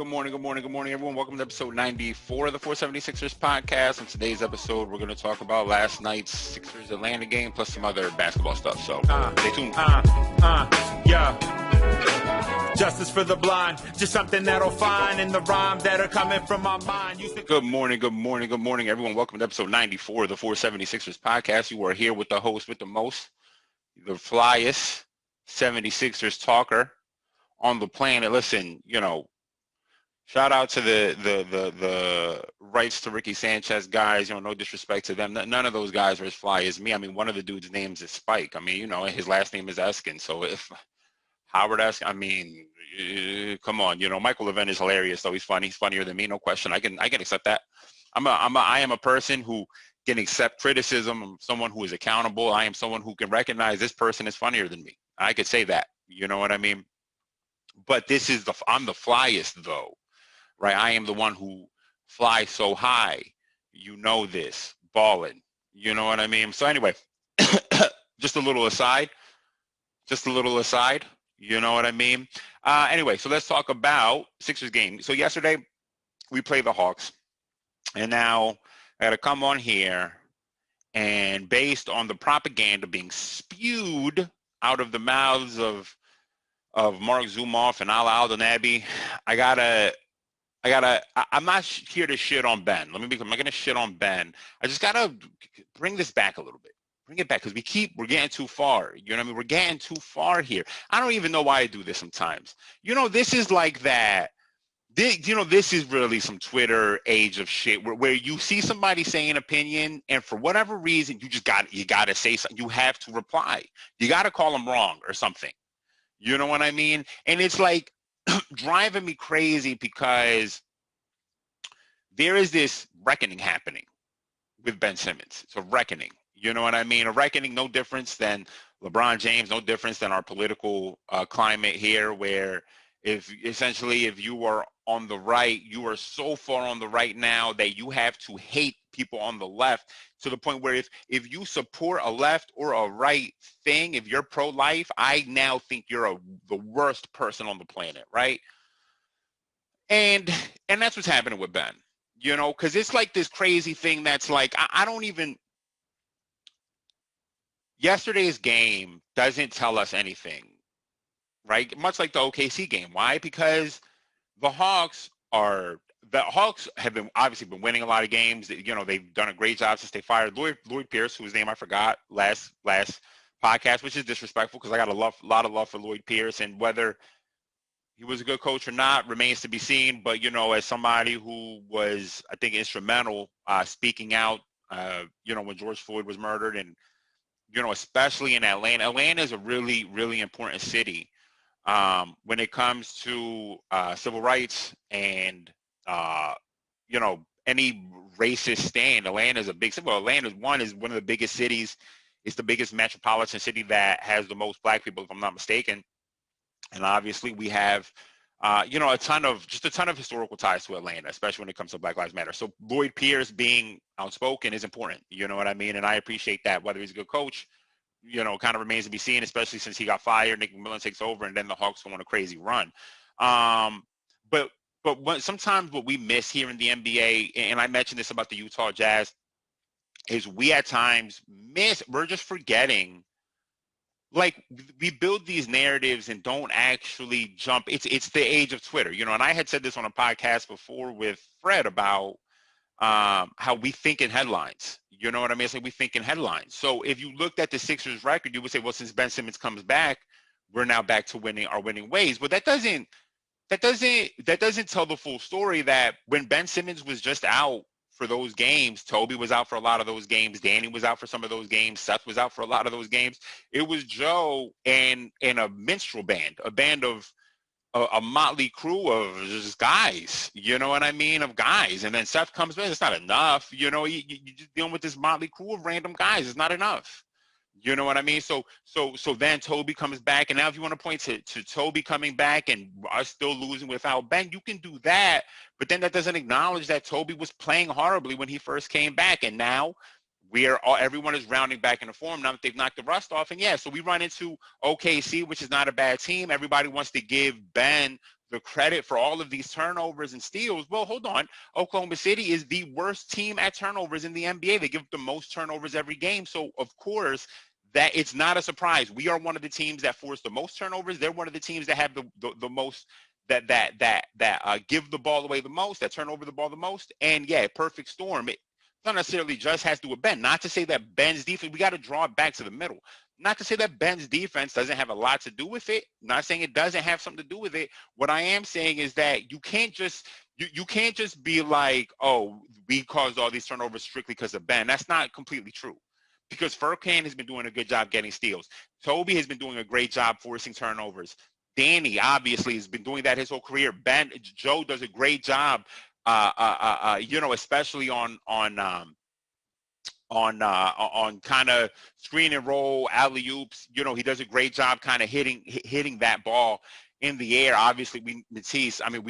Good morning, everyone. Welcome to episode 94 of the 476ers podcast. In today's episode, we're going to talk about last night's Sixers-Atlanta game, plus some other basketball stuff. So stay tuned. Yeah. Justice for the blind, just something that'll find in the rhyme that are coming from my mind. Good morning, everyone. Welcome to episode 94 of the 476ers podcast. You are here with the host with the most, the flyest 76ers talker on the planet. Listen, shout out to the rights to Ricky Sanchez guys. No disrespect to them. None of those guys are as fly as me. I mean, one of the dudes' names is Spike. I mean, his last name is Eskin. So if Howard Eskin, come on. Michael Levin is hilarious, though. He's funny. He's funnier than me, no question. I can accept that. I am a person who can accept criticism. I'm someone who is accountable. I am someone who can recognize this person is funnier than me. I could say that. You know what I mean? But I'm the flyest, though. Right, I am the one who flies so high. You know this, ballin'. You know what I mean? So anyway, just a little aside. You know what I mean? Anyway, so let's talk about Sixers game. So yesterday, we played the Hawks. And now I got to come on here. And based on the propaganda being spewed out of the mouths of Mark Zumoff and Ala Aldanabi, I'm not here to shit on Ben. I'm not going to shit on Ben. I just got to bring this back a little bit. Bring it back because we're getting too far. You know what I mean? We're getting too far here. I don't even know why I do this sometimes. This is like that. This is really some Twitter age of shit where you see somebody say an opinion and for whatever reason, you got to say something. You have to reply. You got to call them wrong or something. You know what I mean? And it's like, driving me crazy because there is this reckoning happening with Ben Simmons. It's a reckoning. You know what I mean? A reckoning, no difference than LeBron James, no difference than our political climate here, where if you are on the right, you are so far on the right now that you have to hate people on the left to the point where if you support a left or a right thing, if you're pro-life, I now think you're the worst person on the planet, right? And that's what's happening with Ben, because it's like this crazy thing that's like, I don't even, yesterday's game doesn't tell us anything, right? Much like the OKC game. Why? Because the Hawks have obviously been winning a lot of games. They've done a great job since they fired Lloyd Pierce, whose name I forgot last podcast, which is disrespectful because I got a lot of love for Lloyd Pierce, and whether he was a good coach or not remains to be seen. But as somebody who was, I think, instrumental speaking out, when George Floyd was murdered, and especially in Atlanta. Atlanta is a really, really important city when it comes to civil rights and any racist stand. Atlanta is a big city. Well, Atlanta is one of the biggest cities. It's the biggest metropolitan city that has the most black people, if I'm not mistaken. And obviously we have, a ton of historical ties to Atlanta, especially when it comes to Black Lives Matter. So Lloyd Pierce being outspoken is important. You know what I mean? And I appreciate that. Whether he's a good coach, kind of remains to be seen, especially since he got fired, Nick McMillan takes over, and then the Hawks go on a crazy run. But sometimes what we miss here in the NBA, and I mentioned this about the Utah Jazz, is we at times we're just forgetting, like, we build these narratives and don't actually jump. It's the age of Twitter, and I had said this on a podcast before with Fred about how we think in headlines. You know what I mean? It's like we think in headlines. So if you looked at the Sixers record, you would say, well, since Ben Simmons comes back, we're now back to winning ways. But that doesn't tell the full story, that when Ben Simmons was just out for those games, Toby was out for a lot of those games, Danny was out for some of those games, Seth was out for a lot of those games. It was Joe and a minstrel band, a band of a motley crew of just guys, you know what I mean, of guys. And then Seth comes back, it's not enough. You're just dealing with this motley crew of random guys. It's not enough. You know what I mean? So then Toby comes back, and now if you want to point to Toby coming back and us still losing without Ben, you can do that. But then that doesn't acknowledge that Toby was playing horribly when he first came back, and now everyone is rounding back into form now that they've knocked the rust off. And so we run into OKC, which is not a bad team. Everybody wants to give Ben the credit for all of these turnovers and steals. Well, hold on. Oklahoma City is the worst team at turnovers in the NBA. They give up the most turnovers every game. So, of course, that it's not a surprise. We are one of the teams that force the most turnovers. They're one of the teams that have the most that give the ball away the most, that turn over the ball the most. And yeah, perfect storm. It not necessarily just has to do with Ben. Not to say that Ben's defense, we got to draw it back to the middle. Not to say that Ben's defense doesn't have a lot to do with it. Not saying it doesn't have something to do with it. What I am saying is that you can't just you can't just be like, oh, we caused all these turnovers strictly because of Ben. That's not completely true. Because Furkan has been doing a good job getting steals. Toby has been doing a great job forcing turnovers. Danny obviously has been doing that his whole career. Joe does a great job, especially on kind of screen and roll, alley oops. He does a great job kind of hitting that ball in the air. Obviously, we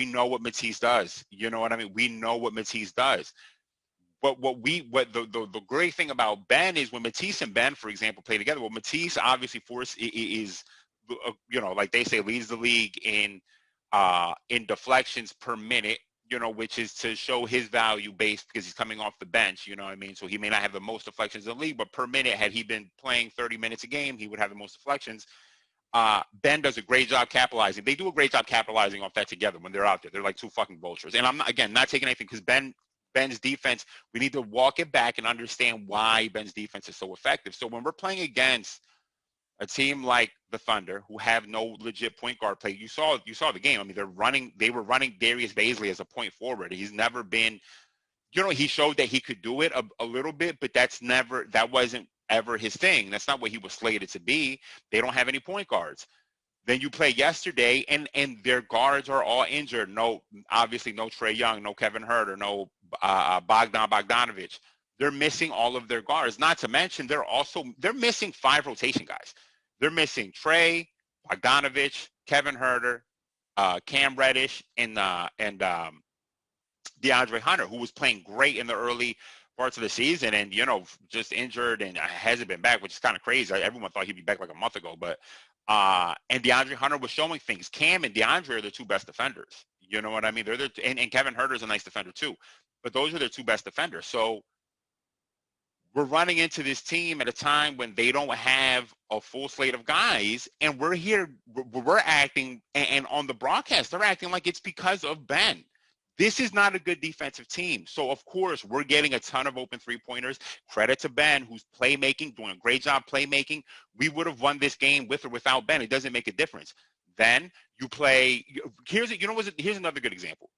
know what Matisse does. You know what I mean? We know what Matisse does. But the great thing about Ben is when Matisse and Ben, for example, play together. Well, Matisse obviously is like they say, leads the league in deflections per minute, which is to show his value based because he's coming off the bench, you know what I mean? So he may not have the most deflections in the league, but per minute, had he been playing 30 minutes a game, he would have the most deflections. Ben does a great job capitalizing. They do a great job capitalizing off that together when they're out there. They're like two fucking vultures. And I'm not taking anything because Ben's defense, we need to walk it back and understand why Ben's defense is so effective. So when we're playing against a team like the Thunder, who have no legit point guard play, you saw the game. I mean, they were running Darius Bazley as a point forward. He's never been, he showed that he could do it a little bit, but that wasn't ever his thing. That's not what he was slated to be. They don't have any point guards. Then you play yesterday, and their guards are all injured. Obviously no Trae Young, no Kevin Huerter, no Bogdan Bogdanovic. They're missing all of their guards. Not to mention, they're missing 5 rotation guys. They're missing Trae, Bogdanovic, Kevin Huerter, Cam Reddish, and DeAndre Hunter, who was playing great in the early parts of the season and, just injured and hasn't been back, which is kind of crazy. Everyone thought he'd be back like a month ago, but and DeAndre Hunter was showing things. Cam and DeAndre are the 2 best defenders. You know what I mean? And Kevin Huerter's a nice defender too, but those are their 2 best defenders. So we're running into this team at a time when they don't have a full slate of guys, and we're acting, and on the broadcast, they're acting like it's because of Ben. This is not a good defensive team. So, of course, we're getting a ton of open three-pointers. Credit to Ben, who's playmaking, doing a great job playmaking. We would have won this game with or without Ben. It doesn't make a difference. Then you play – here's another good example.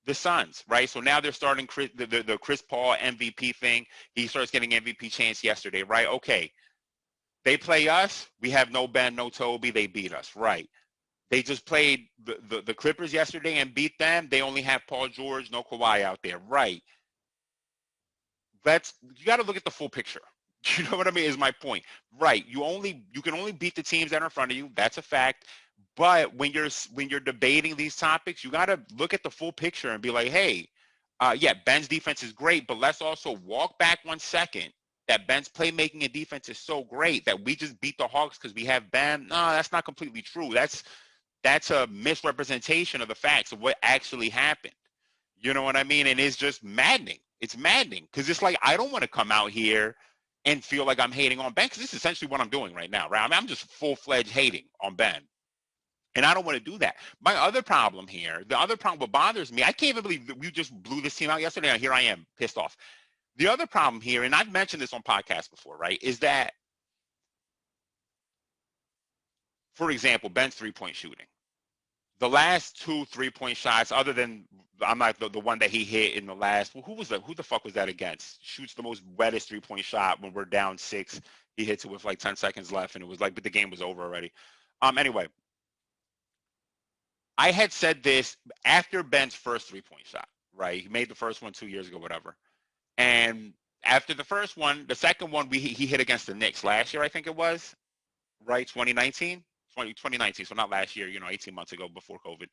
The Suns, right? So now they're starting the Chris Paul MVP thing. He starts getting MVP chance yesterday, right? Okay. They play us. We have no Ben, no Toby. They beat us, right? They just played the Clippers yesterday and beat them. They only have Paul George, no Kawhi out there, right? You got to look at the full picture. You know what I mean? Is my point, right? You can only beat the teams that are in front of you. That's a fact. But when you're debating these topics, you got to look at the full picture and be like, hey, Ben's defense is great, but let's also walk back 1 second. That Ben's playmaking and defense is so great that we just beat the Hawks because we have Ben. No, that's not completely true. That's a misrepresentation of the facts of what actually happened. You know what I mean? And it's just maddening. It's maddening because it's like I don't want to come out here and feel like I'm hating on Ben because this is essentially what I'm doing right now, right? I mean, I'm just full-fledged hating on Ben. And I don't want to do that. My other problem here, what bothers me, I can't even believe that we just blew this team out yesterday, and here I am, pissed off. The other problem here, and I've mentioned this on podcasts before, right, is that, for example, Ben's three-point shooting. The last 2 3-point shots, other than I'm not the one that he hit in the last, who the fuck was that against? Shoots the most wettest 3-point shot when we're down 6. He hits it with like 10 seconds left, and it was like, but the game was over already. Anyway. I had said this after Ben's first 3-point shot, right? He made the first one 2 years ago, whatever. And after the first one, the second one he hit against the Knicks last year, I think it was, right? 2019, so not last year, 18 months ago before COVID.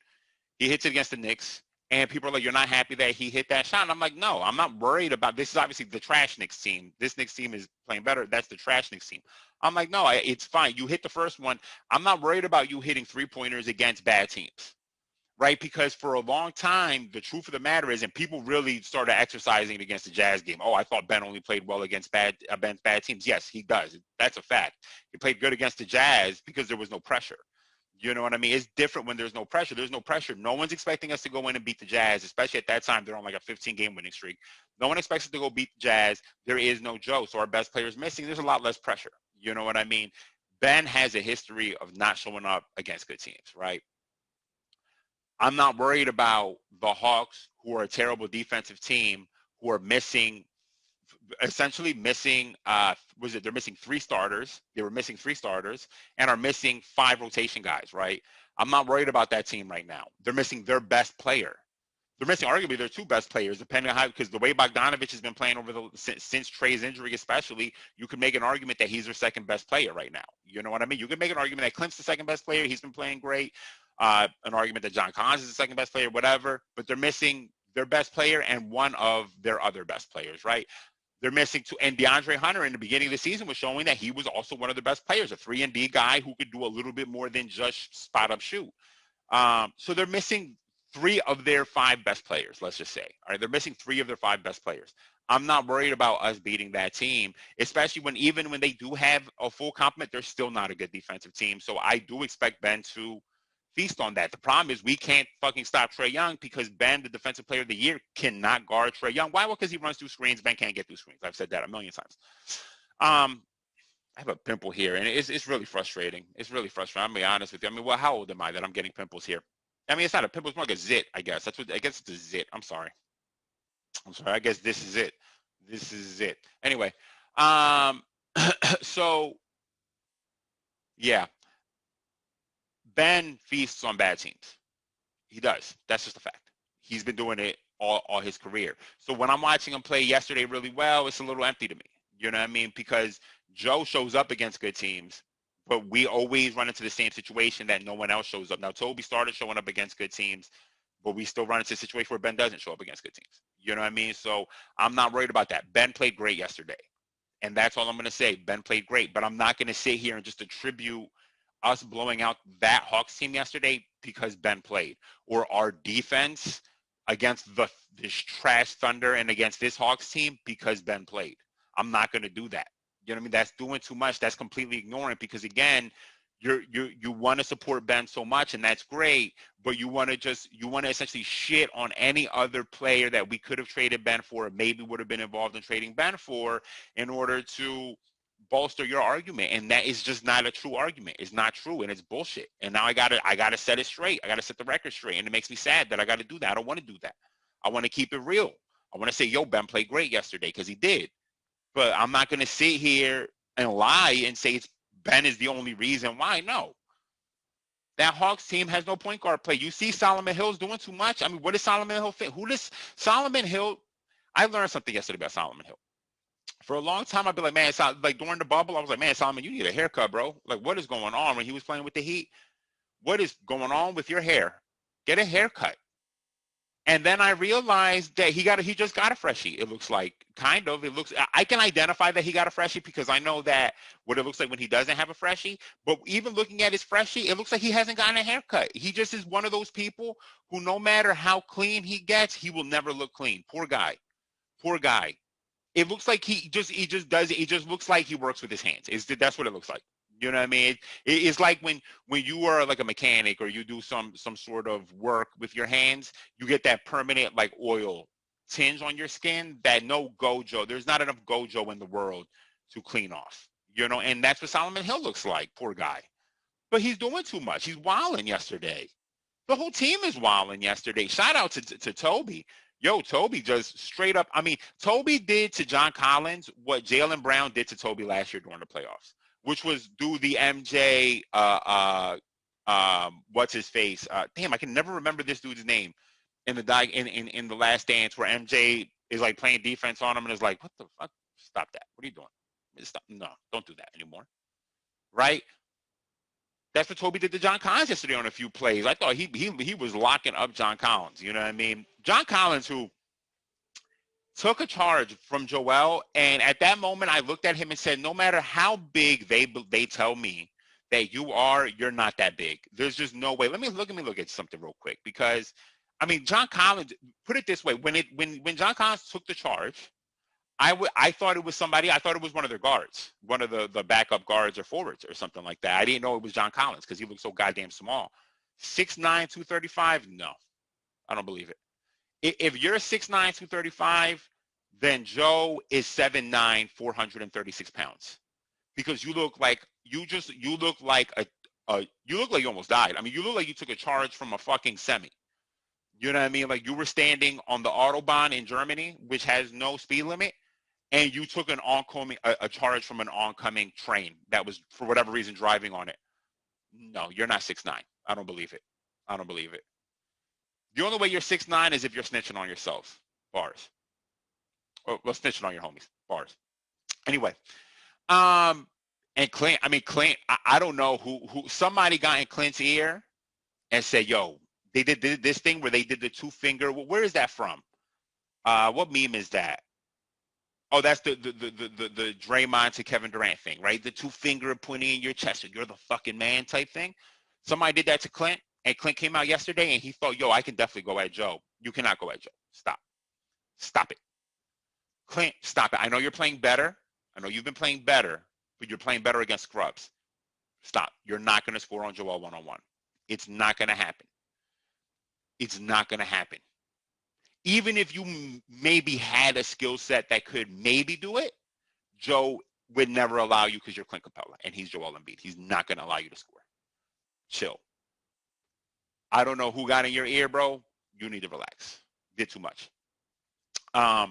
He hits it against the Knicks, and people are like, you're not happy that he hit that shot? And I'm like, no, I'm not worried about this. Is obviously the trash Knicks team. This Knicks team is playing better. That's the trash Knicks team. I'm like, no, it's fine. You hit the first one. I'm not worried about you hitting 3-pointers against bad teams. right? Because for a long time, the truth of the matter is, and people really started exercising against the Jazz game. Oh, I thought Ben only played well against Ben's bad teams. Yes, he does. That's a fact. He played good against the Jazz because there was no pressure. You know what I mean? It's different when there's no pressure. There's no pressure. No one's expecting us to go in and beat the Jazz, especially at that time. They're on like a 15-game winning streak. No one expects us to go beat the Jazz. There is no Joe, so our best player's missing. There's a lot less pressure. You know what I mean? Ben has a history of not showing up against good teams, right? I'm not worried about the Hawks, who are a terrible defensive team, who are essentially missing, they're missing 3 starters. They were missing 3 starters and are missing 5 rotation guys, right? I'm not worried about that team right now. They're missing their best player. They're missing arguably their 2 best players, depending on how, because the way Bogdanovich has been playing since Trey's injury, especially, you could make an argument that he's their second best player right now. You know what I mean? You could make an argument that Clint's the second best player. He's been playing great. An argument that John Collins is the second best player, whatever, but they're missing their best player and one of their other best players, right? They're missing 2, and DeAndre Hunter in the beginning of the season was showing that he was also one of the best players, a 3-and-D guy who could do a little bit more than just spot up shoot. So they're missing 3 of their 5 best players, let's just say. All right, they're missing 3 of their 5 best players. I'm not worried about us beating that team, especially even when they do have a full complement, they're still not a good defensive team. So I do expect Ben to feast on that. The problem is we can't fucking stop Trae Young because Ben, the defensive player of the year, cannot guard Trae Young. Why? Well, because he runs through screens. Ben can't get through screens. I've said that a million times. I have a pimple here, and it's really frustrating. It's really frustrating. I'm going to be honest with you. I mean, well, how old am I that I'm getting pimples here? I mean, it's not a pimple. It's more like a zit, I guess. I guess it's a zit. I'm sorry. I guess this is it. This is it. Anyway, so, yeah. Ben feasts on bad teams. He does. That's just a fact. He's been doing it all his career. So when I'm watching him play yesterday really well, it's a little empty to me. You know what I mean? Because Joe shows up against good teams, but we always run into the same situation that no one else shows up. Now, Toby started showing up against good teams, but we still run into a situation where Ben doesn't show up against good teams. You know what I mean? So I'm not worried about that. Ben played great yesterday, and that's all I'm going to say. Ben played great, but I'm not going to sit here and just attribute us blowing out that Hawks team yesterday because Ben played, or our defense against this trash Thunder and against this Hawks team because Ben played. I'm not going to do that. You know what I mean? That's doing too much. That's completely ignoring, because again, you want to support Ben so much, and that's great, but you want to essentially shit on any other player that we could have traded Ben for, or maybe would have been involved in trading Ben for, in order to bolster your argument. And that is just not a true argument. It's not true, and it's bullshit. And now I gotta set it straight. I gotta set the record straight, and it makes me sad that I gotta do that. I don't want to do that. I want to keep it real. I want to say, yo, Ben played great yesterday, because he did. But I'm not gonna sit here and lie and say Ben is the only reason why. No. That Hawks team has no point guard play. You see Solomon Hill's doing too much. I mean, what does Solomon Hill fit? Solomon Hill? I learned something yesterday about Solomon Hill. For a long time, I'd be like, man, like during the bubble, I was like, man, Solomon, you need a haircut, bro. Like, what is going on? When he was playing with the Heat, what is going on with your hair? Get a haircut. And then I realized that he just got a freshie. It looks like, kind of. I can identify that he got a freshie because I know that what it looks like when he doesn't have a freshie. But even looking at his freshie, it looks like he hasn't gotten a haircut. He just is one of those people who, no matter how clean he gets, he will never look clean. Poor guy. Poor guy. It looks like he just looks like he works with his hands. That's what it looks like. You know what I mean? It's like when you are like a mechanic, or you do some sort of work with your hands, you get that permanent like oil tinge on your skin that no Gojo, there's not enough Gojo in the world to clean off. You know, and that's what Solomon Hill looks like, poor guy. But he's doing too much. He's wilding yesterday. The whole team is wilding yesterday. Shout out to Toby. Yo, Toby just straight up. I mean, Toby did to John Collins what Jaylen Brown did to Toby last year during the playoffs, which was do the MJ, what's his face? Damn, I can never remember this dude's name in the Last Dance, where MJ is like playing defense on him and is like, what the fuck? Stop that. What are you doing? Stop. No, don't do that anymore. Right? That's what Toby did to John Collins yesterday on a few plays. I thought he was locking up John Collins. You know what I mean? John Collins, who took a charge from Joel, and at that moment I looked at him and said, no matter how big they tell me that you're not that big. There's just no way. Let me look at something real quick, because I mean, John Collins, put it this way, when John Collins took the charge, I thought it was somebody. I thought it was one of their guards, one of the backup guards or forwards or something like that. I didn't know it was John Collins because he looked so goddamn small. 6'9", 235? No, I don't believe it. If you're 6'9", 235, then Joe is 7'9", 436 pounds. Because you look like you look like you look like you almost died. I mean, you look like you took a charge from a fucking semi. You know what I mean? Like you were standing on the Autobahn in Germany, which has no speed limit, and you took a charge from an oncoming train that was, for whatever reason, driving on it. No, you're not 6'9". I don't believe it. I don't believe it. The only way you're 6'9" is if you're snitching on yourself. Bars. Or well, snitching on your homies. Bars. Anyway. And Clint, I don't know who somebody got in Clint's ear and said, yo, they did this thing where they did the 2-finger. Where is that from? What meme is that? Oh, that's the Draymond to Kevin Durant thing, right? The 2-finger pointing in your chest, you're the fucking man type thing. Somebody did that to Clint, and Clint came out yesterday and he thought, yo, I can definitely go at Joe. You cannot go at Joe. Stop it. Clint, stop it. I know you're playing better. I know you've been playing better, but you're playing better against scrubs. Stop. You're not going to score on Joel one-on-one. It's not going to happen. It's not going to happen. Even if you maybe had a skill set that could maybe do it, Joe would never allow you because you're Clint Capella and he's Joel Embiid. He's not going to allow you to score. Chill. I don't know who got in your ear, bro. You need to relax. Did too much. I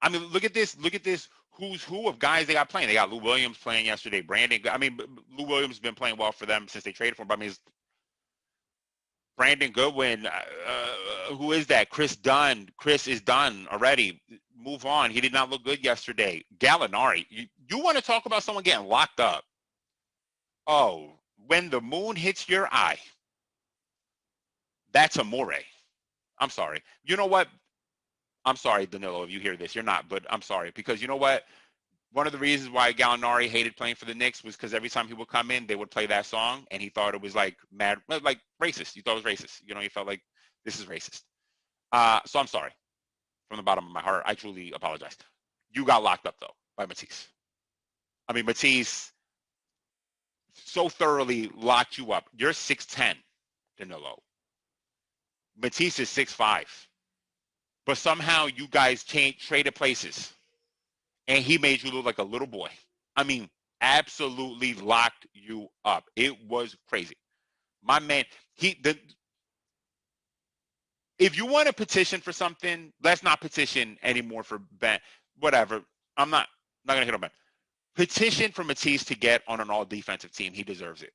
mean, look at this. Look at this. Who's who of guys they got playing? They got Lou Williams playing yesterday. Lou Williams has been playing well for them since they traded for him. I mean, Brandon Goodwin. Who is that? Chris Dunn. Chris is done already. Move on. He did not look good yesterday. Gallinari. You want to talk about someone getting locked up? Oh, when the moon hits your eye. That's amore. I'm sorry. You know what? I'm sorry, Danilo, if you hear this. You're not, but I'm sorry. Because you know what? One of the reasons why Gallinari hated playing for the Knicks was because every time he would come in, they would play that song, and he thought it was like racist. You thought it was racist. You know, he felt like this is racist. So I'm sorry. From the bottom of my heart, I truly apologize. You got locked up, though, by Matisse. I mean, Matisse so thoroughly locked you up. You're 6'10", Danilo. Matisse is 6'5". But somehow you guys traded places, and he made you look like a little boy. I mean, absolutely locked you up. It was crazy. My man, if you want to petition for something, let's not petition anymore for Ben. Whatever. I'm not going to hit on Ben. Petition for Matisse to get on an all-defensive team. He deserves it.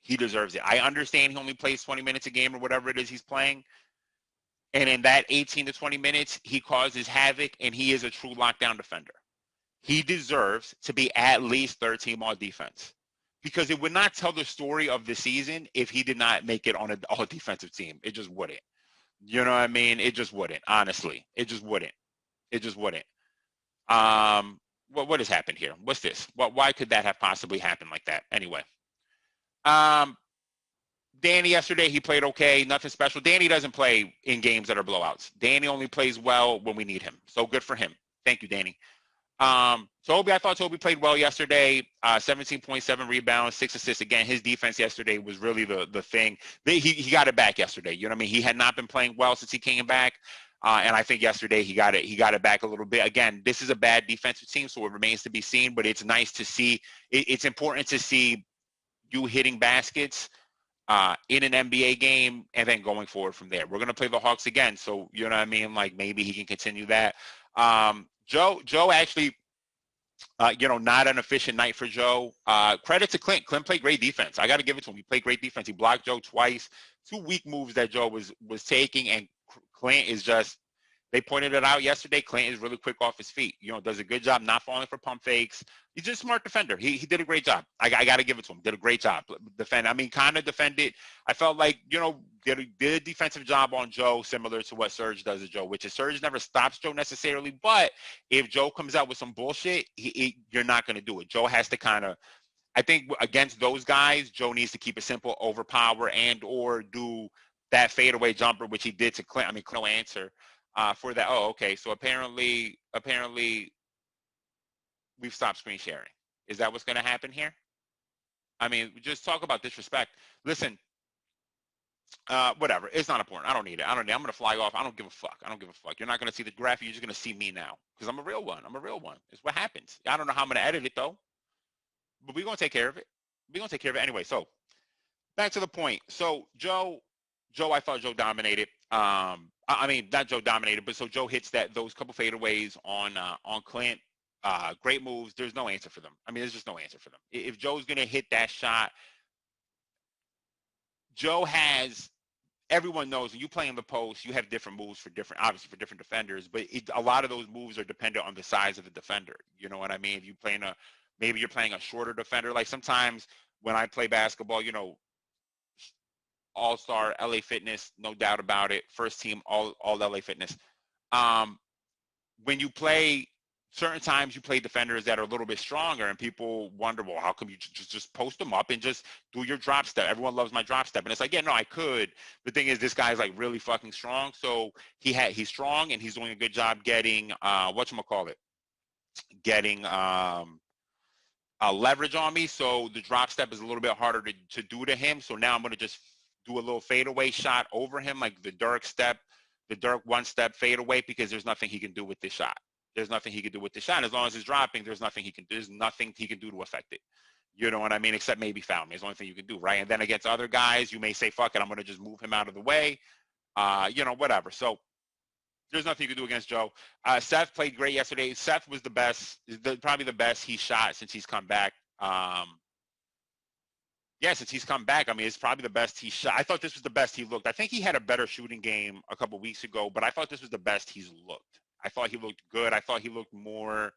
He deserves it. I understand he only plays 20 minutes a game or whatever it is he's playing. And in that 18 to 20 minutes, he causes havoc, and he is a true lockdown defender. He deserves to be at least third team all defense, because it would not tell the story of the season if he did not make it on an all defensive team. It just wouldn't. You know what I mean? It just wouldn't. Honestly, it just wouldn't. It just wouldn't. What has happened here? What's this? Why could that have possibly happened like that? Anyway. Danny yesterday, he played okay, nothing special. Danny doesn't play in games that are blowouts. Danny only plays well when we need him. So good for him. Thank you, Danny. Toby, I thought Toby played well yesterday. 17.7 rebounds, 6 assists. Again, his defense yesterday was really the thing. He got it back yesterday. You know what I mean? He had not been playing well since he came back. And I think yesterday he got it back a little bit. Again, this is a bad defensive team, so it remains to be seen. But it's nice to see. It's important to see you hitting baskets in an NBA game and then going forward from there. We're going to play the Hawks again, so you know what I mean? Like maybe he can continue that. Joe actually, not an efficient night for Joe. Credit to Clint. Clint played great defense. I got to give it to him. He played great defense. He blocked Joe twice. 2 weak moves that Joe was taking, and Clint is just, they pointed it out yesterday. Clint is really quick off his feet. Does a good job not falling for pump fakes. He's just a smart defender. He did a great job. I got to give it to him. Did a great job. Defend. I mean, kind of defended. I felt like, did a defensive job on Joe, similar to what Serge does to Joe, which is Serge never stops Joe necessarily. But if Joe comes out with some bullshit, you're not going to do it. Joe has to kind of I think against those guys, Joe needs to keep it simple, overpower, and or do that fadeaway jumper, which he did to Clint. I mean, Clint no answer for that. Oh, okay. So apparently we've stopped screen sharing. Is that what's going to happen here? I mean, just talk about disrespect. Listen, whatever. It's not important. I don't need it. I'm going to fly off. I don't give a fuck. You're not going to see the graphic. You're just going to see me now because I'm a real one. It's what happens. I don't know how I'm going to edit it, though. But we're going to take care of it. Anyway. So back to the point. So Joe, I thought Joe dominated. I mean, not Joe dominated, but so Joe hits those couple fadeaways on Clint. Great moves. There's no answer for them. I mean, there's just no answer for them. If Joe's going to hit that shot, Joe has, everyone knows when you play in the post, you have different moves for different defenders, but a lot of those moves are dependent on the size of the defender. You know what I mean? If you maybe you're playing a shorter defender. Like sometimes when I play basketball, all-star LA Fitness, no doubt about it. First team, all LA Fitness. When you play, certain times you play defenders that are a little bit stronger, and people wonder, well, how come you just post them up and just do your drop step? Everyone loves my drop step. And it's like, yeah, no, I could. The thing is, this guy's like really fucking strong. So he's strong, and he's doing a good job getting, getting leverage on me. So the drop step is a little bit harder to do to him. So now I'm going to just do a little fadeaway shot over him, like the Dirk one-step fadeaway, because there's nothing he can do with this shot. As long as he's dropping, there's nothing he can do to affect it. You know what I mean? Except maybe foul me. It's the only thing you can do, right? And then against other guys, you may say, fuck it, I'm going to just move him out of the way. Whatever. So there's nothing you can do against Joe. Seth played great yesterday. Seth was probably the best he shot since he's come back. Since he's come back, I mean, it's probably the best he shot. I thought this was the best he looked. I think he had a better shooting game a couple weeks ago, but I thought this was the best he's looked. I thought he looked good. I thought he looked more,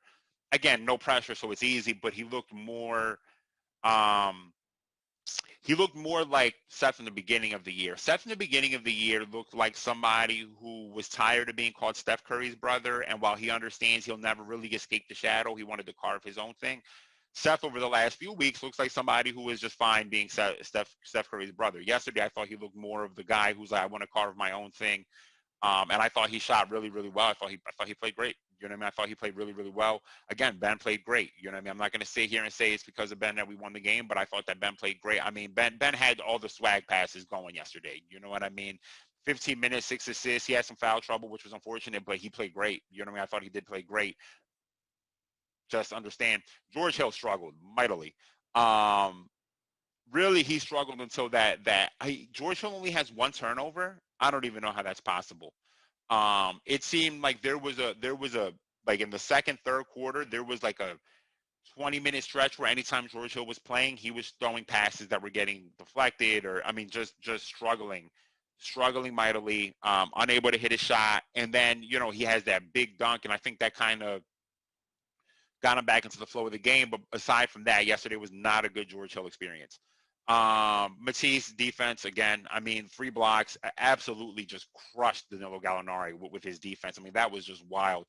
again, no pressure, so it's easy, but he looked more like Seth in the beginning of the year. Seth in the beginning of the year looked like somebody who was tired of being called Steph Curry's brother, and while he understands he'll never really escape the shadow, he wanted to carve his own thing. Seth, over the last few weeks, looks like somebody who is just fine being Steph Curry's brother. Yesterday, I thought he looked more of the guy who's like, I want to carve my own thing. And I thought he shot really, really well. I thought he played great. You know what I mean? I thought he played really, really well. Again, Ben played great. You know what I mean? I'm not going to sit here and say it's because of Ben that we won the game, but I thought that Ben played great. I mean, Ben had all the swag passes going yesterday. You know what I mean? 15 minutes, 6 assists. He had some foul trouble, which was unfortunate, but he played great. You know what I mean? I thought he did play great. Just understand, George Hill struggled mightily. Really, he struggled until George Hill only has one turnover. I don't even know how that's possible. It seemed like there was a like in the second, third quarter, there was like a 20-minute stretch where anytime George Hill was playing, he was throwing passes that were getting deflected, or I mean, just struggling mightily, unable to hit a shot. And then he has that big dunk, and I think that kind of got him back into the flow of the game. But aside from that, yesterday was not a good George Hill experience. Matisse defense, again, I mean, 3 blocks, absolutely just crushed Danilo Gallinari with his defense. I mean, that was just wild.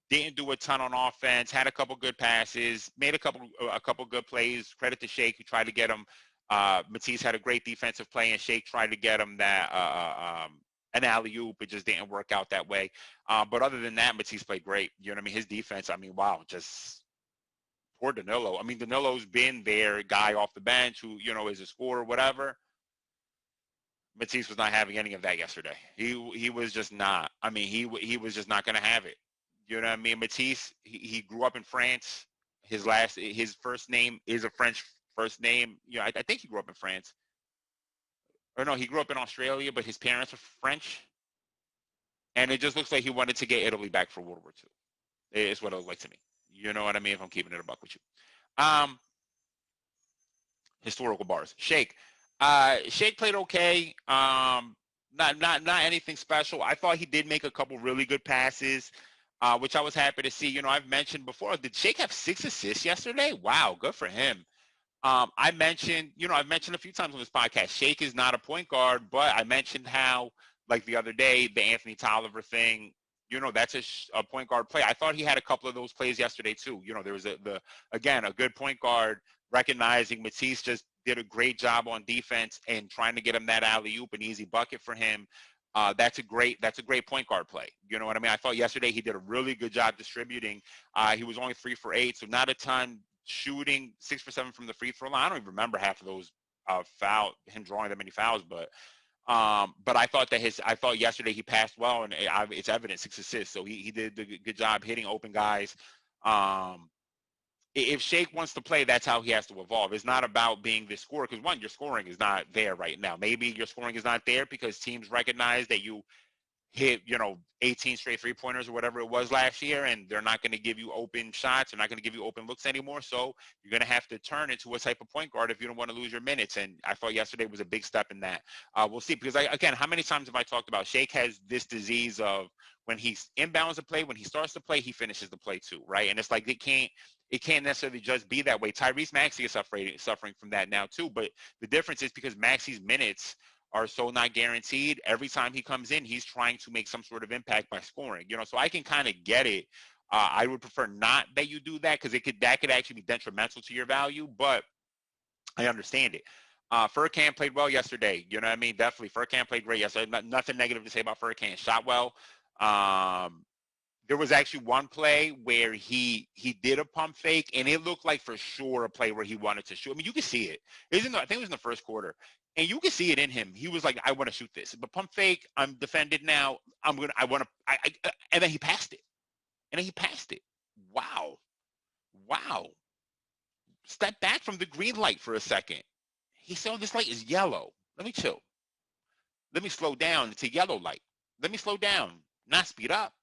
Didn't do a ton on offense, had a couple good passes, made a couple good plays. Credit to Shake, who tried to get him. Matisse had a great defensive play, and Shake tried to get him an alley-oop. It just didn't work out that way. But other than that, Matisse played great. You know what I mean? His defense, I mean, wow, just poor Danilo. I mean, Danilo's been their guy off the bench who, is a scorer, whatever. Matisse was not having any of that yesterday. He was just not. I mean, he was just not going to have it. You know what I mean? Matisse, he grew up in France. His first name is a French first name. I think he grew up in France. Or no, he grew up in Australia, but his parents are French. And it just looks like he wanted to get Italy back for World War II. It's what it looked like to me. You know what I mean? If I'm keeping it a buck with you. Historical bars. Shake. Shake played okay. Not anything special. I thought he did make a couple really good passes, which I was happy to see. I've mentioned before, did Shake have 6 assists yesterday? Wow, good for him. I've mentioned a few times on this podcast, Shake is not a point guard, but I mentioned how, like the other day, the Anthony Tolliver thing, that's a point guard play. I thought he had a couple of those plays yesterday too. There was a good point guard recognizing Matisse just did a great job on defense and trying to get him that alley-oop, an easy bucket for him. That's a great point guard play. You know what I mean? I thought yesterday he did a really good job distributing. He was only 3 for 8, so not a ton shooting, 6 for 7 from the free throw line. I don't even remember half of those him drawing that many fouls, but I thought yesterday he passed well, and it's evident, 6 assists. So he did a good job hitting open guys. If Shake wants to play, that's how he has to evolve. It's not about being this scorer, because one, your scoring is not there right now. Maybe your scoring is not there because teams recognize that you hit, 18 straight three-pointers or whatever it was last year, and they're not going to give you open shots. They're not going to give you open looks anymore. So you're going to have to turn into a type of point guard if you don't want to lose your minutes. And I thought yesterday was a big step in that. We'll see, because again, how many times have I talked about Shake has this disease of when he's inbounds a play, when he starts to play, he finishes the play too, right? And it's like it can't necessarily just be that way. Tyrese Maxey is suffering from that now too. But the difference is because Maxey's minutes are so not guaranteed. Every time he comes in, he's trying to make some sort of impact by scoring. So I can kind of get it. I would prefer not that you do that, because that could actually be detrimental to your value. But I understand it. Furkan played well yesterday. You know what I mean? Definitely, Furkan played great yesterday. Nothing negative to say about Furkan. Shot well. There was actually one play where he did a pump fake, and it looked like for sure a play where he wanted to shoot. I mean, you could see it. I think it was in the first quarter, and you could see it in him. He was like, "I want to shoot this, but pump fake. I'm defended now. And then he passed it. Wow. Step back from the green light for a second. He said, "Oh, this light is yellow. Let me chill. Let me slow down. It's a yellow light. Let me slow down, not speed up.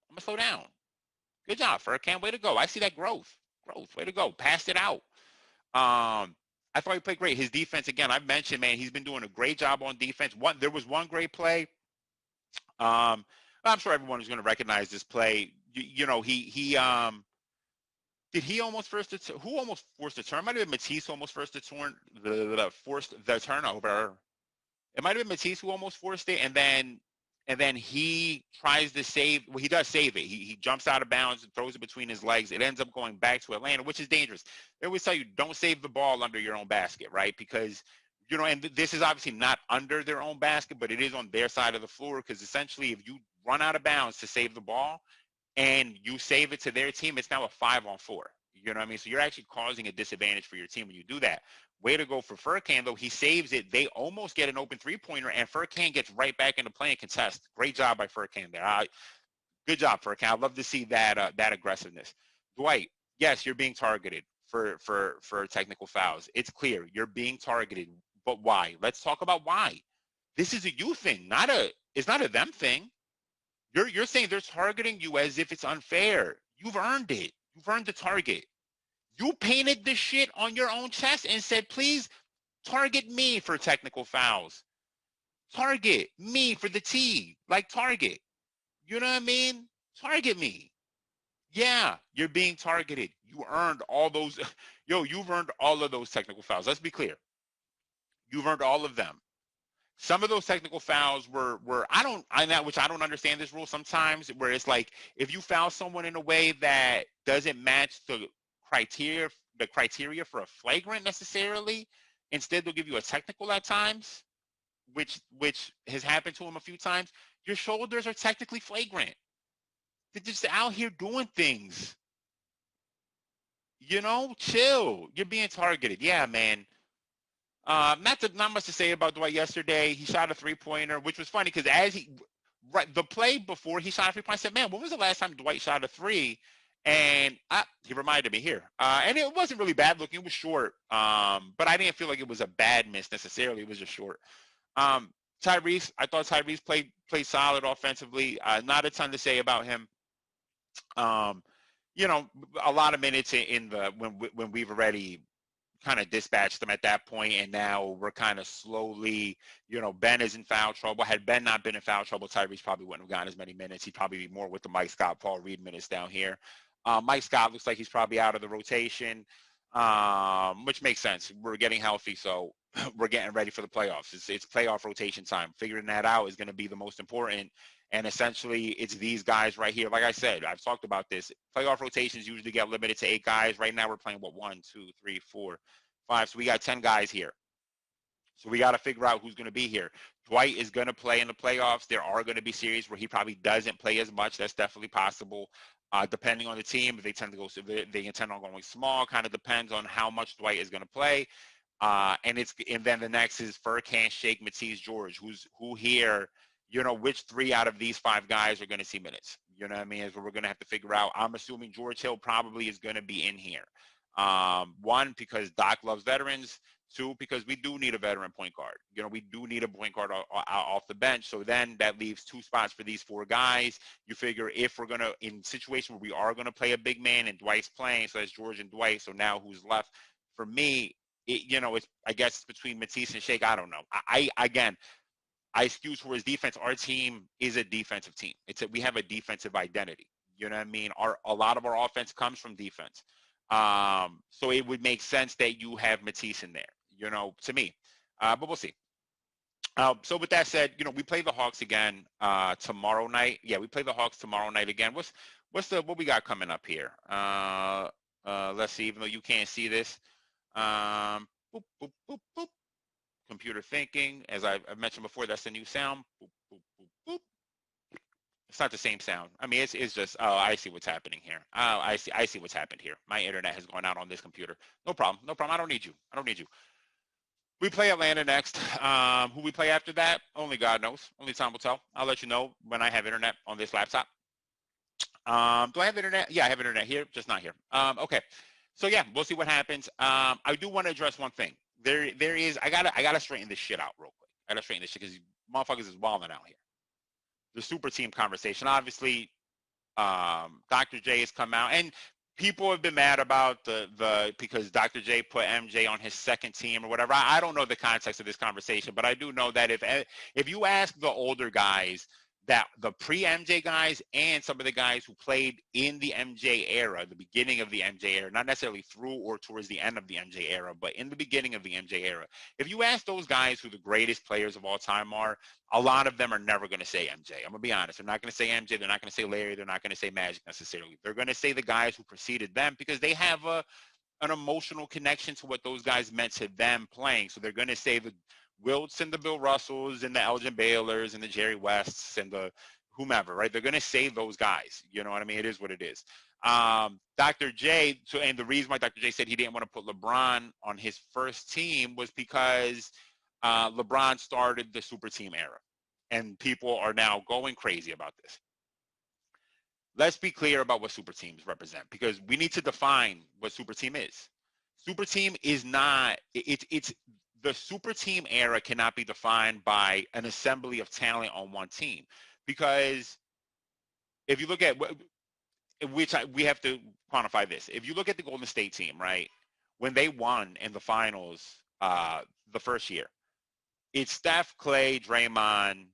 I'm gonna slow down." Good job, Furkan. Way to go. I see that growth. Way to go. Passed it out. I thought he played great. His defense, again, I've mentioned, man, he's been doing a great job on defense. There was one great play. I'm sure everyone is going to recognize this play. Did he almost who almost forced the turn? It might have been Matisse who almost forced the turn. Forced the turnover. It might have been Matisse who almost forced it, and then he tries to save. Well, he does save it. He jumps out of bounds and throws it between his legs. It ends up going back to Atlanta, which is dangerous. They always tell you, don't save the ball under your own basket, right? Because, and this is obviously not under their own basket, but it is on their side of the floor, because essentially if you run out of bounds to save the ball and you save it to their team, it's now a 5-on-4. You know what I mean? So you're actually causing a disadvantage for your team when you do that. Way to go for Furkan, though. He saves it. They almost get an open three-pointer, and Furkan gets right back into play and contest. Great job by Furkan there. Good job, Furkan. I'd love to see that aggressiveness. Dwight, yes, you're being targeted for technical fouls. It's clear you're being targeted, but why? Let's talk about why. This is a you thing, it's not a them thing. You're saying they're targeting you as if it's unfair. You've earned it. You've earned the target. You painted the shit on your own chest and said, please target me for technical fouls. Target me for the T. Like, target. You know what I mean? Target me. Yeah, you're being targeted. You earned all those. You've earned all of those technical fouls. Let's be clear. You've earned all of them. Some of those technical fouls were which I don't understand this rule sometimes, where it's like if you foul someone in a way that doesn't match the criteria for a flagrant necessarily, instead they'll give you a technical at times, which has happened to him a few times. Your shoulders are technically flagrant. They're just out here doing things. Chill. You're being targeted. Yeah, man. Not much to say about Dwight yesterday. He shot a three-pointer, which was funny because the play before he shot a three-pointer, I said, man, when was the last time Dwight shot a three? And he reminded me here. And it wasn't really bad looking. It was short. But I didn't feel like it was a bad miss necessarily. It was just short. Tyrese, I thought Tyrese played solid offensively. Not a ton to say about him. A lot of minutes when we've already kind of dispatched them at that point, and now we're kind of slowly, Ben is in foul trouble. Had Ben not been in foul trouble, Tyrese probably wouldn't have gotten as many minutes. He'd probably be more with the Mike Scott, Paul Reed minutes down here. Mike Scott looks like he's probably out of the rotation. which makes sense. We're getting healthy, so we're getting ready for the playoffs. It's playoff rotation time. Figuring that out is going to be the most important. And essentially, it's these guys right here. Like I said, I've talked about this. Playoff rotations usually get limited to 8 guys. Right now, we're playing, what, 1, 2, 3, 4, 5. So we got 10 guys here. So we got to figure out who's going to be here. Dwight is going to play in the playoffs. There are going to be series where he probably doesn't play as much. That's definitely possible. Depending on the team, if they tend to go, they intend on going small. Kind of depends on how much Dwight is going to play. And then the next is Furkan, Shake, Matisse, George. Who here? You know, which 3 out of these 5 guys are going to see minutes? You know what I mean? Is what we're going to have to figure out. I'm assuming George Hill probably is going to be in here. 1, because Doc loves veterans. 2, because we do need a veteran point guard. You know, we do need a point guard off the bench. So then that leaves 2 spots for these 4 guys. You figure if we're going to, in situation where we are going to play a big man and Dwight's playing, so that's George and Dwight. So now who's left? For me, it's, I guess it's between Matisse and Shake. I don't know. I skew towards defense. Our team is a defensive team. We have a defensive identity. You know what I mean? A lot of our offense comes from defense. So it would make sense that you have Matisse in there, you know, to me. But we'll see. So with that said, you know, we play the Hawks again tomorrow night. Yeah, we play the Hawks tomorrow night again. What we got coming up here? Let's see. Even though you can't see this, boop, boop, boop, boop. Computer thinking, as I've mentioned before, that's the new sound. Boop, boop, boop, boop. It's not the same sound. I mean, it's just, oh, I see what's happening here. Oh, I see what's happened here. My internet has gone out on this computer. No problem. I don't need you. We play Atlanta next. Who we play after that, only God knows. Only time will tell. I'll let you know when I have internet on this laptop. Do I have internet? Yeah, I have internet here, just not here. Okay. So yeah, we'll see what happens. I do want to address one thing. There is. I gotta straighten this shit out real quick. I gotta straighten this shit because motherfuckers is wilding out here. The super team conversation. Obviously, Dr. J has come out, and people have been mad about the because Dr. J put MJ on his second team or whatever. I don't know the context of this conversation, but I do know that if you ask the older guys, that the pre-MJ guys and some of the guys who played in the MJ era, the beginning of the MJ era, not necessarily through or towards the end of the MJ era, but in the beginning of the MJ era, if you ask those guys who the greatest players of all time are, a lot of them are never going to say MJ. I'm going to be honest. They're not going to say MJ. They're not going to say Larry. They're not going to say Magic necessarily. They're going to say the guys who preceded them because they have an emotional connection to what those guys meant to them playing. So they're going to say the Wilts and the Bill Russells and the Elgin Baylors and the Jerry Wests and the whomever, right? They're going to say those guys. You know what I mean? It is what it is. Dr. J, and the reason why Dr. J said he didn't want to put LeBron on his first team was because LeBron started the super team era. And people are now going crazy about this. Let's be clear about what super teams represent because we need to define what super team is. Super team is not, it's the super team era cannot be defined by an assembly of talent on one team because if you look at we have to quantify this. If you look at the Golden State team, right, when they won in the finals the first year, it's Steph, Clay, Draymond,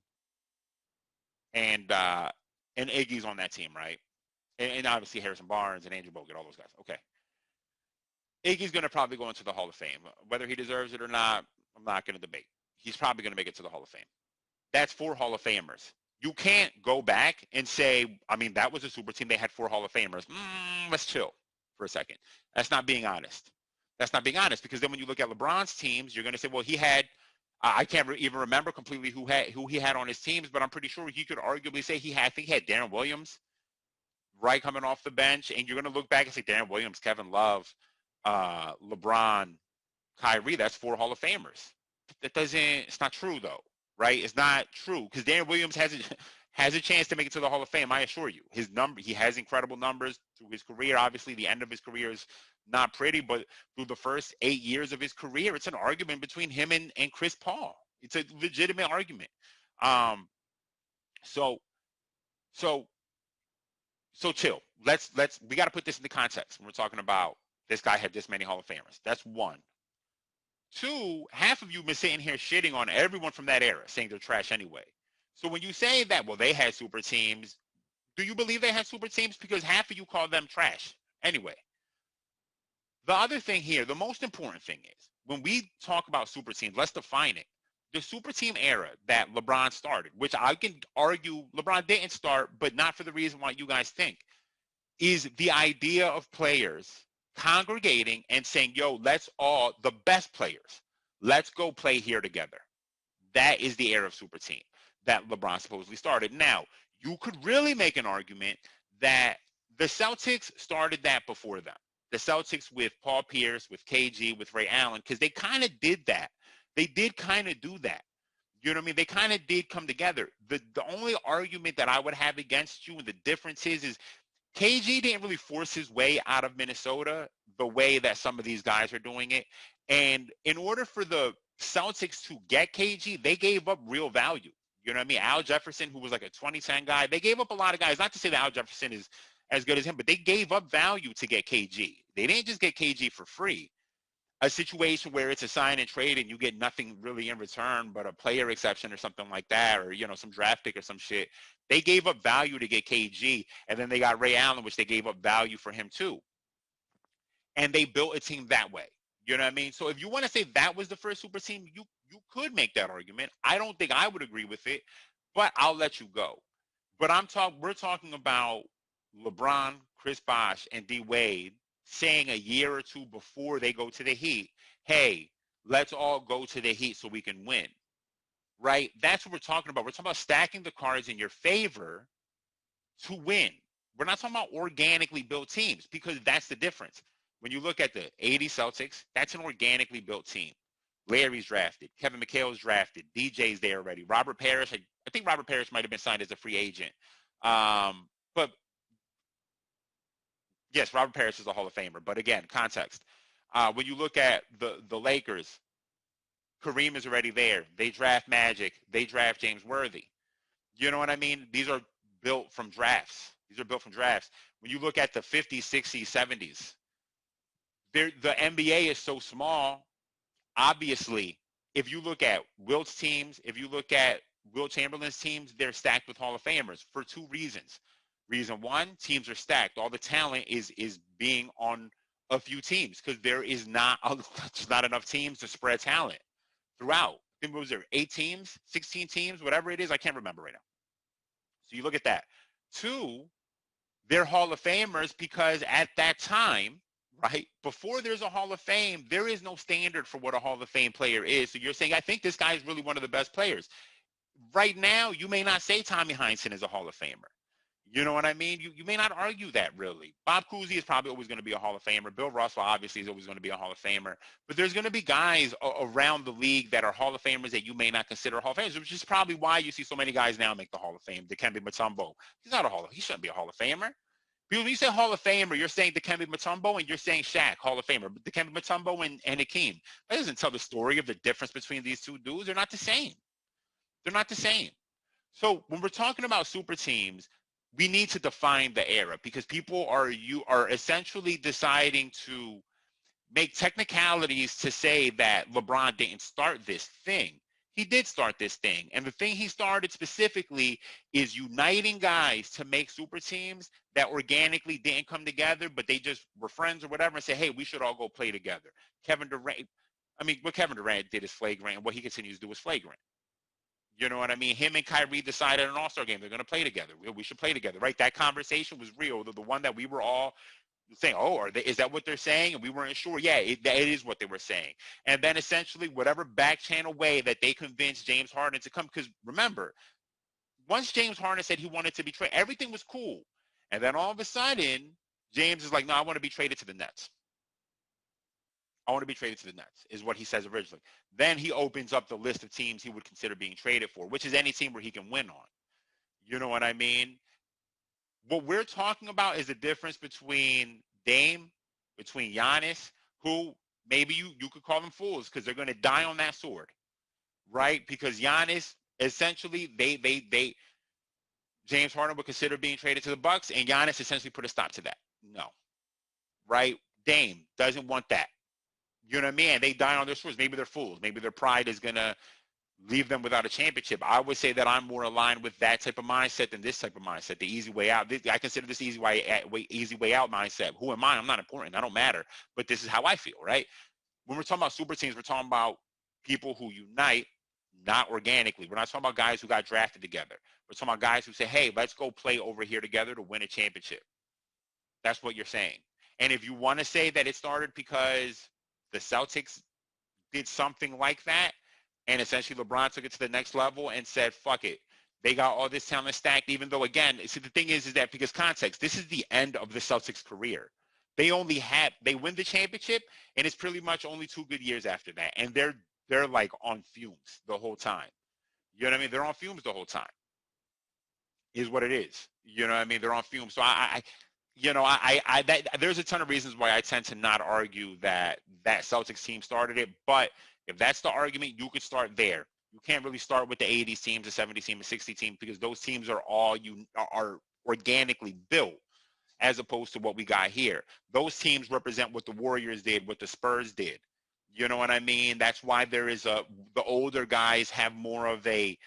and Iggy's on that team, right? And obviously Harrison Barnes and Andrew Bogut, all those guys. Okay. Iggy's going to probably go into the Hall of Fame. Whether he deserves it or not, I'm not going to debate. He's probably going to make it to the Hall of Fame. That's 4 Hall of Famers. You can't go back and say, I mean, that was a super team. They had 4 Hall of Famers. Let's chill for a second. That's not being honest. That's not being honest because then when you look at LeBron's teams, you're going to say, well, he had I can't even remember completely who he had on his teams, but I'm pretty sure he could arguably say I think he had Darren Williams, right, coming off the bench. And you're going to look back and say Darren Williams, Kevin Love, LeBron, Kyrie, that's 4 Hall of Famers. It's not true though, right? It's not true because Darren Williams has a chance to make it to the Hall of Fame. I assure you, he has incredible numbers through his career. Obviously, the end of his career is not pretty, but through the first 8 years of his career, it's an argument between him and Chris Paul. It's a legitimate argument. So chill. We got to put this into context when we're talking about this guy had this many Hall of Famers. That's 1. 2, half of you been sitting here shitting on everyone from that era, saying they're trash anyway. So when you say that, well, they had super teams, do you believe they had super teams? Because half of you call them trash anyway. The other thing here, the most important thing is when we talk about super teams, let's define it. The super team era that LeBron started, which I can argue LeBron didn't start, but not for the reason why you guys think, is the idea of players congregating and saying, yo, let's all, the best players, let's go play here together. That is the era of super team that LeBron supposedly started. Now, you could really make an argument that the Celtics started that before them. The Celtics with Paul Pierce, with KG, with Ray Allen, because they kind of did that. They did kind of do that. You know what I mean? They kind of did come together. The only argument that I would have against you, and the difference is KG didn't really force his way out of Minnesota the way that some of these guys are doing it. And in order for the Celtics to get KG, they gave up real value. You know what I mean? Al Jefferson, who was like a 2010 guy, they gave up a lot of guys. Not to say that Al Jefferson is as good as him, but they gave up value to get KG. They didn't just get KG for free. A situation where it's a sign and trade and you get nothing really in return but a player exception or something like that, or, you know, some draft pick or some shit. They gave up value to get KG, and then they got Ray Allen, which they gave up value for him too. And they built a team that way. You know what I mean? So if you want to say that was the first super team, you could make that argument. I don't think I would agree with it, but I'll let you go. But we're talking about LeBron, Chris Bosh, and D Wade saying a year or two before they go to the Heat, hey, let's all go to the Heat so we can win. Right? That's what we're talking about. We're talking about stacking the cards in your favor to win. We're not talking about organically built teams, because that's the difference. When you look at the 80 Celtics, that's an organically built team. Larry's drafted. Kevin McHale's drafted. DJ's there already. Robert Parrish, I think Robert Parrish might have been signed as a free agent. But yes, Robert Parrish is a Hall of Famer. But again, context. When you look at the Lakers, Kareem is already there. They draft Magic. They draft James Worthy. You know what I mean? These are built from drafts. When you look at the 50s, 60s, 70s, the NBA is so small. Obviously, if you look at Wilt's teams, if you look at Wilt Chamberlain's teams, they're stacked with Hall of Famers for two reasons. Reason one, teams are stacked. All the talent is being on a few teams because there is not enough teams to spread talent throughout. I think what was there, 8 teams, 16 teams, whatever it is, I can't remember right now. So you look at that. Two, they're Hall of Famers because at that time, right, before there's a Hall of Fame, there is no standard for what a Hall of Fame player is. So you're saying, I think this guy is really one of the best players. Right now, you may not say Tommy Heinsohn is a Hall of Famer. You know what I mean? You may not argue that, really. Bob Cousy is probably always going to be a Hall of Famer. Bill Russell obviously is always going to be a Hall of Famer. But there's going to be guys around the league that are Hall of Famers that you may not consider Hall of Famers, which is probably why you see so many guys now make the Hall of Fame. Dikembe Mutombo, he's not a Hall of, he shouldn't be a Hall of Famer. Because when you say Hall of Famer, you're saying Dikembe Mutombo and you're saying Shaq, Hall of Famer. But Dikembe Mutombo and Hakeem, that doesn't tell the story of the difference between these two dudes. They're not the same. They're not the same. So when we're talking about super teams, we need to define the era, because people are essentially deciding to make technicalities to say that LeBron didn't start this thing. He did start this thing. And the thing he started specifically is uniting guys to make super teams that organically didn't come together, but they just were friends or whatever and say, hey, we should all go play together. Kevin Durant, I mean, what Kevin Durant did is flagrant, and what he continues to do is flagrant. You know what I mean? Him and Kyrie decided an all-star game. They're going to play together. We should play together, right? That conversation was real. The one that we were all saying, oh, is that what they're saying? And we weren't sure. Yeah, it is what they were saying. And then essentially whatever back channel way that they convinced James Harden to come, because remember, once James Harden said he wanted to be traded, everything was cool. And then all of a sudden, James is like, no, I want to be traded to the Nets. I want to be traded to the Nets, is what he says originally. Then he opens up the list of teams he would consider being traded for, which is any team where he can win on. You know what I mean? What we're talking about is the difference between Dame, between Giannis, who maybe you could call them fools because they're going to die on that sword, right? Because Giannis, essentially, James Harden would consider being traded to the Bucks, and Giannis essentially put a stop to that. No, right? Dame doesn't want that. You know what I mean? And they die on their swords. Maybe they're fools. Maybe their pride is going to leave them without a championship. I would say that I'm more aligned with that type of mindset than this type of mindset, the easy way out. I consider this easy way out mindset. Who am I? I'm not important. I don't matter. But this is how I feel, right? When we're talking about super teams, we're talking about people who unite, not organically. We're not talking about guys who got drafted together. We're talking about guys who say, hey, let's go play over here together to win a championship. That's what you're saying. And if you want to say that it started because the Celtics did something like that, and essentially LeBron took it to the next level and said, fuck it. They got all this talent stacked, even though, again, see, the thing is that because context, this is the end of the Celtics' career. They win the championship, and it's pretty much only 2 good years after that. And they're like on fumes the whole time. You know what I mean? They're on fumes the whole time, is what it is. You know what I mean? They're on fumes. So there's a ton of reasons why I tend to not argue that Celtics team started it. But if that's the argument, you could start there. You can't really start with the 80s teams, the 70s team, the 60 team, because those teams are are organically built, as opposed to what we got here. Those teams represent what the Warriors did, what the Spurs did. You know what I mean? That's why the older guys have more of a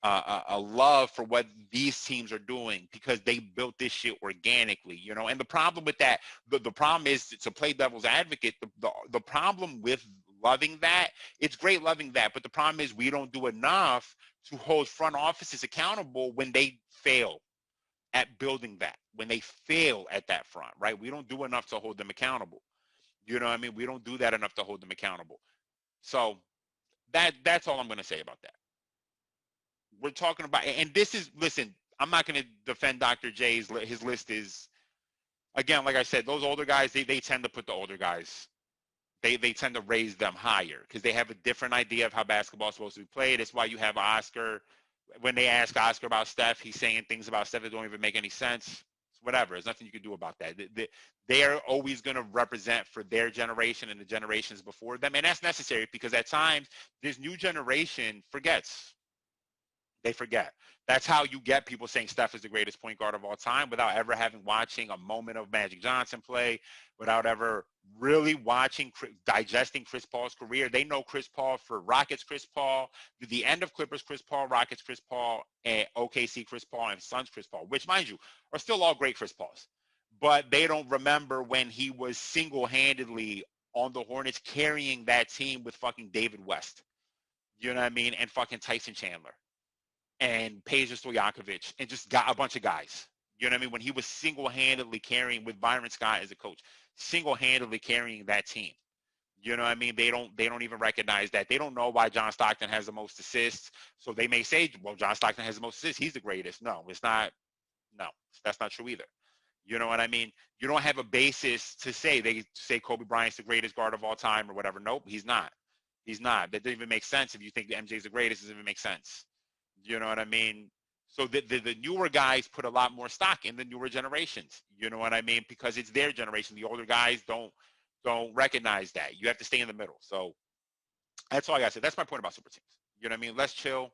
love for what these teams are doing, because they built this shit organically, you know. And the problem with that, the problem is, to play devil's advocate, the problem with loving that, it's great loving that, but the problem is we don't do enough to hold front offices accountable when they fail at building that, when they fail at that front, right? We don't do enough to hold them accountable. You know what I mean? We don't do that enough to hold them accountable. So that's all I'm going to say about that. We're talking about, and this is, listen, I'm not going to defend Dr. J's. His list is, again, like I said, those older guys, they tend to put the older guys, they tend to raise them higher because they have a different idea of how basketball is supposed to be played. That's why you have Oscar. When they ask Oscar about Steph, he's saying things about Steph that don't even make any sense. Whatever. There's nothing you can do about that. They are always going to represent for their generation and the generations before them. And that's necessary because at times this new generation forgets. They forget. That's how you get people saying Steph is the greatest point guard of all time without ever having watching a moment of Magic Johnson play, without ever really digesting Chris Paul's career. They know Chris Paul for Rockets Chris Paul, the end of Clippers Chris Paul, Rockets Chris Paul, and OKC Chris Paul, and Suns Chris Paul, which, mind you, are still all great Chris Pauls. But they don't remember when he was single-handedly on the Hornets carrying that team with fucking David West. You know what I mean? And fucking Tyson Chandler and Peja Stojakovic, and just got a bunch of guys. You know what I mean? When he was single-handedly carrying, with Byron Scott as a coach, single-handedly carrying that team. You know what I mean? They don't even recognize that. They don't know why John Stockton has the most assists. So they may say, well, John Stockton has the most assists. He's the greatest. No, it's not. No, that's not true either. You know what I mean? You don't have a basis to say. They say Kobe Bryant's the greatest guard of all time or whatever. Nope, he's not. He's not. That doesn't even make sense. If you think that MJ's the greatest, it doesn't even make sense. You know what I mean? So the newer guys put a lot more stock in the newer generations. You know what I mean? Because it's their generation. The older guys don't recognize that. You have to stay in the middle. So that's all I got to say. That's my point about super teams. You know what I mean? Let's chill.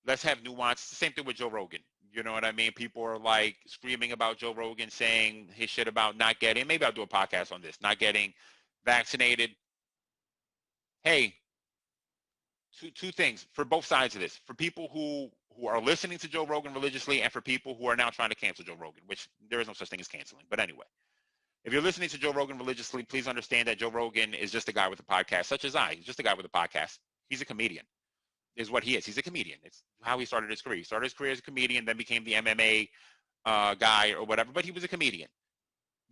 Let's have nuance. It's the same thing with Joe Rogan. You know what I mean? People are like screaming about Joe Rogan, saying his shit about not getting, maybe I'll do a podcast on this, not getting vaccinated. Hey, two things for both sides of this. For people who are listening to Joe Rogan religiously, and for people who are now trying to cancel Joe Rogan, which there is no such thing as canceling. But anyway, if you're listening to Joe Rogan religiously, please understand that Joe Rogan is just a guy with a podcast, such as I. He's just a guy with a podcast. He's a comedian, is what he is. He's a comedian. It's how he started his career. He started his career as a comedian, then became the MMA guy or whatever, but he was a comedian.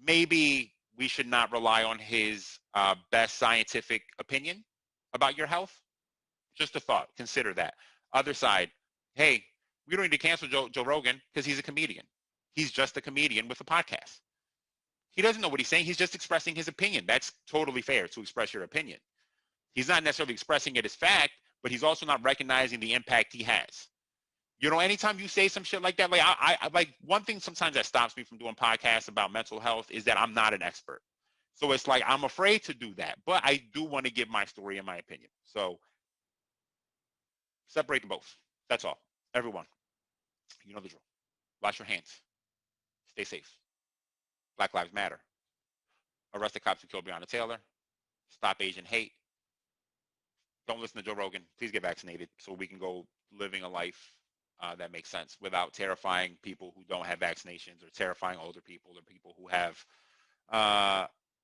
Maybe we should not rely on his best scientific opinion about your health. Just a thought. Consider that. Other side, hey, we don't need to cancel Joe Rogan because he's a comedian. He's just a comedian with a podcast. He doesn't know what he's saying. He's just expressing his opinion. That's totally fair to express your opinion. He's not necessarily expressing it as fact, but he's also not recognizing the impact he has. You know, anytime you say some shit like that, like I like one thing sometimes that stops me from doing podcasts about mental health is that I'm not an expert. So it's like I'm afraid to do that, but I do want to give my story and my opinion. So separate the both. That's all. Everyone, you know the drill. Wash your hands. Stay safe. Black Lives Matter. Arrest the cops who killed Breonna Taylor. Stop Asian hate. don't listen to Joe Rogan. Please get vaccinated so we can go living a life that makes sense without terrifying people who don't have vaccinations, or terrifying older people, or people who have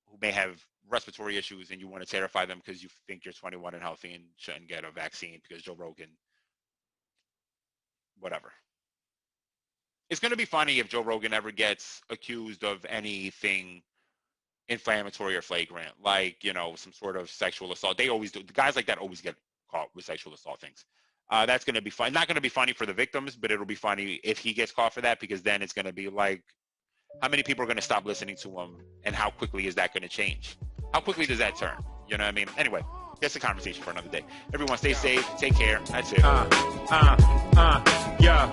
who may have respiratory issues, and you want to terrify them because you think you're 21 and healthy and shouldn't get a vaccine because Joe Rogan, whatever. It's going to be funny if Joe Rogan ever gets accused of anything inflammatory or flagrant, like, you know, some sort of sexual assault. They always do. The guys like that always get caught with sexual assault things. That's going to be fun. Not going to be funny for the victims, but it'll be funny if he gets caught for that, because then it's going to be like, how many people are going to stop listening to him, and how quickly is that going to change? How quickly does that turn? You know what I mean? Anyway, that's a conversation for another day. Everyone stay safe. Take care. That's it. Yeah.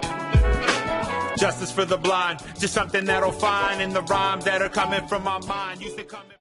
Justice for the blind. Just something that'll find in the rhymes that are coming from my mind. Used to come